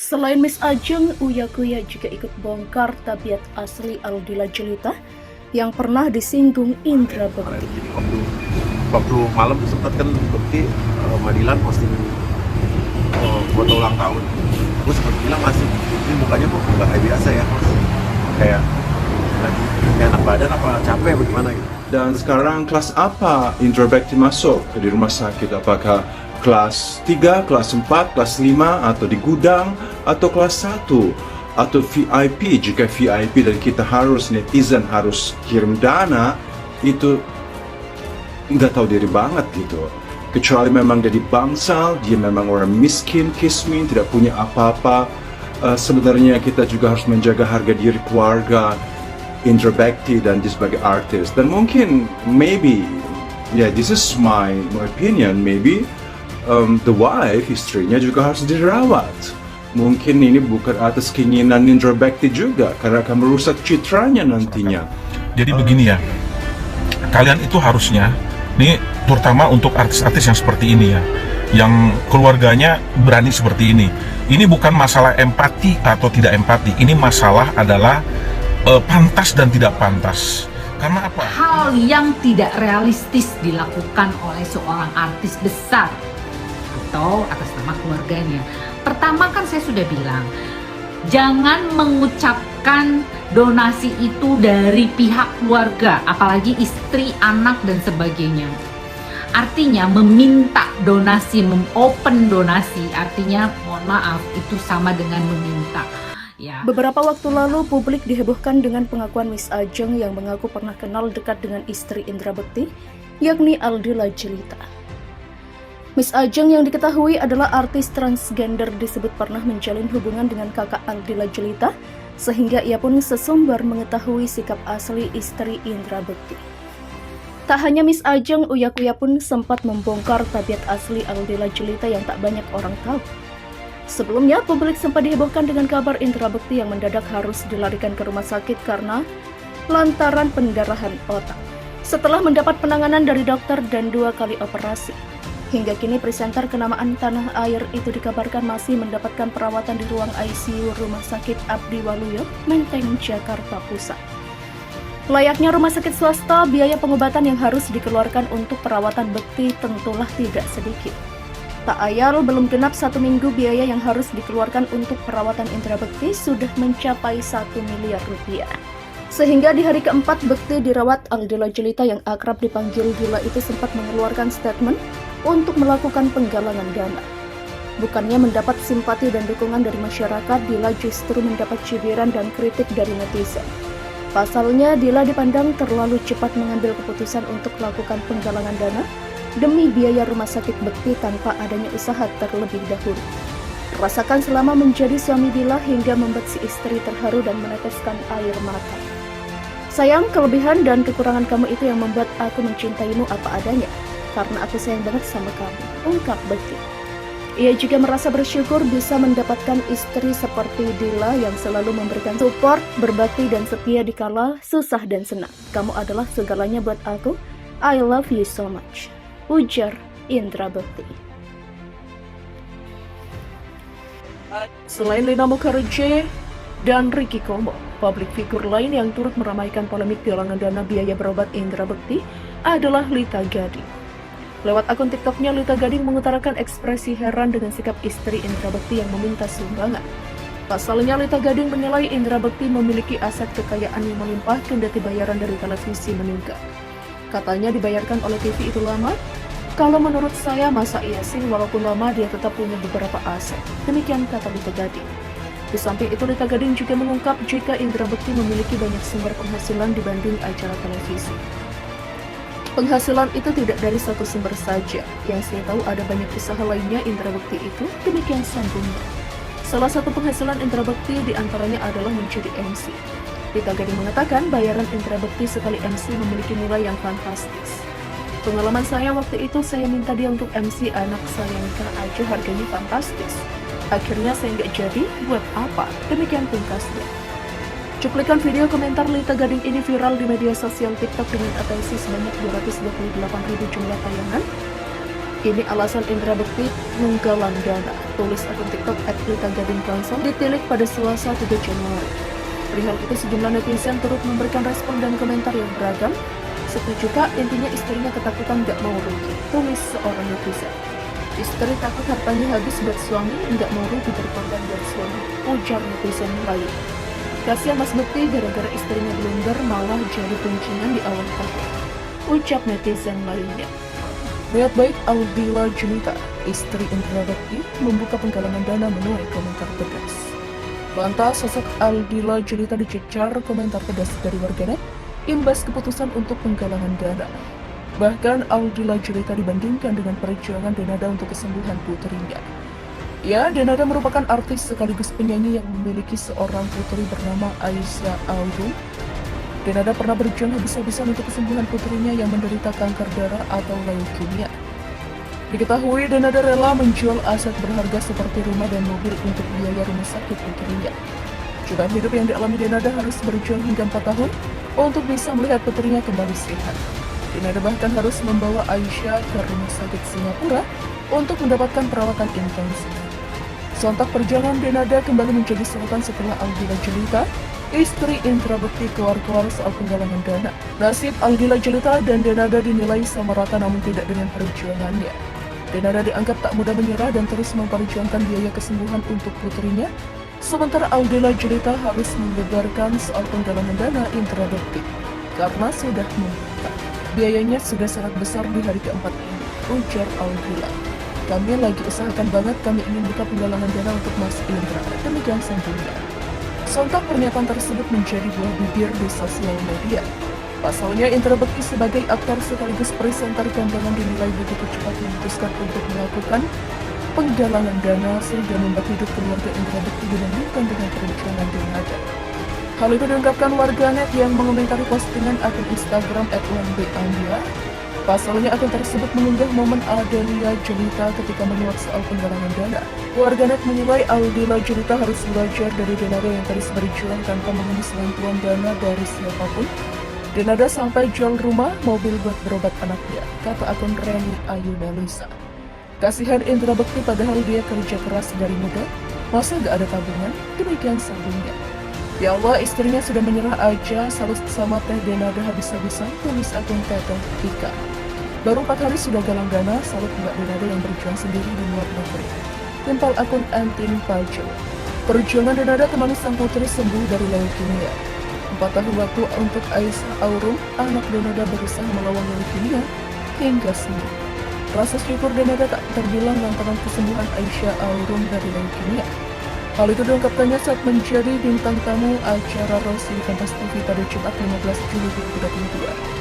Selain Miss Ajeng, Uya Kuya juga ikut bongkar tabiat asli Aldila Jelita yang pernah disinggung Indra Bekti. Jadi waktu malam sempat kan Bekti Madilan posting foto ulang tahun. Gue sempat bilang masih ini mukanya kok nggak kayak biasa ya, kayak lagi enak badan apa capek bagaimana gitu. Dan sekarang kelas apa Indra Bekti masuk di rumah sakit? Apakah kelas 3, kelas 4, kelas 5, atau di gudang, atau kelas 1, atau VIP? Jika VIP dan kita harus, netizen harus kirim dana, itu nggak tahu diri banget gitu. Kecuali memang dari bangsal, dia memang orang miskin, kismin, tidak punya apa-apa. Sebenarnya kita juga harus menjaga harga diri keluarga Indra Bekti dan dia sebagai artis. Dan mungkin, maybe, this is my opinion, maybe the wife, istrinya juga harus dirawat. Mungkin ini bukan atas keinginan Indra Bekti juga, karena akan merusak citranya nantinya. Jadi begini ya, kalian itu harusnya, ini terutama untuk artis-artis yang seperti ini ya, yang keluarganya berani seperti ini. Ini bukan masalah empati atau tidak empati, ini masalah adalah pantas dan tidak pantas. Karena apa? Hal yang tidak realistis dilakukan oleh seorang artis besar atau atas nama keluarganya. Pertama kan saya sudah bilang, jangan mengucapkan donasi itu dari pihak keluarga, apalagi istri, anak, dan sebagainya. Artinya meminta donasi, open donasi, artinya mohon maaf, itu sama dengan meminta. Ya. Beberapa waktu lalu publik dihebohkan dengan pengakuan Miss Ajeng yang mengaku pernah kenal dekat dengan istri Indra Bekti, yakni Aldila Jelita. Miss Ajeng yang diketahui adalah artis transgender disebut pernah menjalin hubungan dengan kakak Aldila Jelita, sehingga ia pun sesumbar mengetahui sikap asli istri Indra Bekti. Tak hanya Miss Ajeng, Uya Kuya pun sempat membongkar tabiat asli Aldila Jelita yang tak banyak orang tahu. Sebelumnya, publik sempat dihebohkan dengan kabar Indra Bekti yang mendadak harus dilarikan ke rumah sakit karena lantaran pendarahan otak. Setelah mendapat penanganan dari dokter dan 2 kali operasi. Hingga kini presenter kenamaan tanah air itu dikabarkan masih mendapatkan perawatan di ruang ICU Rumah Sakit Abdi Waluyo, Menteng, Jakarta Pusat. Layaknya rumah sakit swasta, biaya pengobatan yang harus dikeluarkan untuk perawatan Bekti tentulah tidak sedikit. Tak ayal, belum genap 1 minggu biaya yang harus dikeluarkan untuk perawatan Indra Bekti sudah mencapai 1 miliar rupiah. Sehingga di hari keempat Bekti dirawat, Aldila Jelita yang akrab dipanggil Dila itu sempat mengeluarkan statement untuk melakukan penggalangan dana. Bukannya mendapat simpati dan dukungan dari masyarakat, Dila justru mendapat cibiran dan kritik dari netizen. Pasalnya, Dila dipandang terlalu cepat mengambil keputusan untuk melakukan penggalangan dana demi biaya rumah sakit Bekti tanpa adanya usaha terlebih dahulu. Rasakan selama menjadi suami Dila hingga membuat si istri terharu dan meneteskan air mata. Sayang, kelebihan dan kekurangan kamu itu yang membuat aku mencintaimu apa adanya, karena aku sayang banget sama kamu, ungkap Bekti. Ia juga merasa bersyukur bisa mendapatkan istri seperti Dila yang selalu memberikan support, berbakti dan setia dikala susah dan senang. Kamu adalah segalanya buat aku. I love you so much, ujar Indra Bekti. Selain Lina Mukherjee dan Ricky Komo, publik figur lain yang turut meramaikan polemik galangan dana biaya berobat Indra Bekti adalah Lita Gading. Lewat akun TikToknya, Lita Gading mengutarakan ekspresi heran dengan sikap istri Indra Bekti yang meminta sumbangan. Pasalnya, Lita Gading menilai Indra Bekti memiliki aset kekayaan yang melimpah kendati bayaran dari televisi meningkat. Katanya dibayarkan oleh TV itu lama. Kalau menurut saya, masa iya sih walaupun lama dia tetap punya beberapa aset. Demikian kata Lita Gading. Di samping itu, Lita Gading juga mengungkap jika Indra Bekti memiliki banyak sumber penghasilan dibanding acara televisi. Penghasilan itu tidak dari satu sumber saja. Yang saya tahu ada banyak usaha lainnya Indra Bekti itu, demikian sambungnya. Salah satu penghasilan Indra Bekti diantaranya adalah menjadi MC. Lita Gading mengatakan bayaran Indra Bekti sekali MC memiliki nilai yang fantastis. Pengalaman saya waktu itu, saya minta dia untuk MC anak saya nikah aja harganya fantastis. Akhirnya saya nggak jadi, buat apa? Demikian pungkasnya. Cuplikan video komentar Lita Gading ini viral di media sosial TikTok dengan atensi sebanyak 228.000 jumlah tayangan. Ini alasan Indra Bekti menggalang dana, tulis akun TikTok @litagadingkansel ditilik pada Selasa 3 Januari. Perihal itu sejumlah netizen turut memberikan respon dan komentar yang beragam. Setuju kak, intinya istrinya ketakutan gak mau rugi, tulis seorang netizen. Istri takut hartanya habis buat suami, nggak mau rugi berkorban buat suami, ujar netizen lain. Kasihan Mas Bekti gara-gara istrinya blunder malah jadi kuncingan di awal tahun, ucap netizen lainnya. Niat baik Aldila Junita, istri Indra Bekti, membuka penggalangan dana menuai komentar pedas. Lantas sosok Aldila Junita dicecar komentar pedas dari warganet imbas keputusan untuk penggalangan dana. Bahkan Aldila Junita dibandingkan dengan perjuangan Denada untuk kesembuhan putrinya. Ya, Denada merupakan artis sekaligus penyanyi yang memiliki seorang putri bernama Aisyah Aurum. Denada pernah berjuang habis-habisan untuk kesembuhan putrinya yang menderita kanker darah atau leukemia. Diketahui Denada rela menjual aset berharga seperti rumah dan mobil untuk biaya rumah sakit putrinya. Cobaan hidup yang dialami Denada harus berjuang hingga 4 tahun untuk bisa melihat putrinya kembali sehat. Denada bahkan harus membawa Aisyah ke rumah sakit Singapura untuk mendapatkan perawatan intensif. Sontak perjalanan Denada kembali menjadi sorotan setelah Aldila Junita, istri Indra Bekti, keluar-keluar soal penggalangan dana. Nasib Aldila Junita dan Denada dinilai sama rata namun tidak dengan perjuangannya. Denada dianggap tak mudah menyerah dan terus memperjuangkan biaya kesembuhan untuk putrinya, sementara Aldila Junita harus membeberkan soal penggalangan dana Indra Bekti karena sudah membuktikan biayanya sudah sangat besar di hari keempat ini, ujar Aldila. Kami lagi usahakan banget, kami ingin buka penggalangan dana untuk Mas Indra, demikian sambungnya. Sontak pernyataan tersebut menjadi buah bibir di sosial media. Pasalnya Indra Bekti sebagai aktor sekaligus presenter kondangan dinilai begitu cepat memutuskan untuk melakukan penggalangan dana sehingga membuat hidup keluarga Indra Bekti dibandingkan dengan perjuangan Denada. Hal itu diungkapkan warganet yang mengomentari postingan akun Instagram @1bandia. Pasalnya akun tersebut mengunggah momen Aldila Junita ketika menguat soal penggalangan dana. Warganet menilai Aldila Junita harus belajar dari Denada yang terus berjuang tanpa mengemis bantuan dana dari siapapun. Denada sampai jual rumah, mobil buat berobat anaknya, kata akun Reni Ayu Melisa. Kasihan Indra Bekti padahal dia kerja keras dari muda, masa gak ada tabungan? Demikian sambungnya. Ya Allah, istrinya sudah menyerah aja, salut sama Teh Denada habis-habisan, tulis akun Teteh Ika. Baru 4 hari sudah galang dana, salut Mbak Denada yang berjuang sendiri di luar negeri. Timpal akun Antin Pajo. Perjuangan Denada temani sang putri sembuh dari leukemia. 4 tahun waktu untuk Aisyah Aurum, anak Denada berusaha melawan leukemia hingga sembuh. Rasa syukur Denada tak terbilang lantaran kesembuhan Aisyah Aurum dari leukemia. Hal itu diungkapkannya saat menjadi bintang tamu acara Rosi di Kompas TV pada Jumat 15 Juli 2022.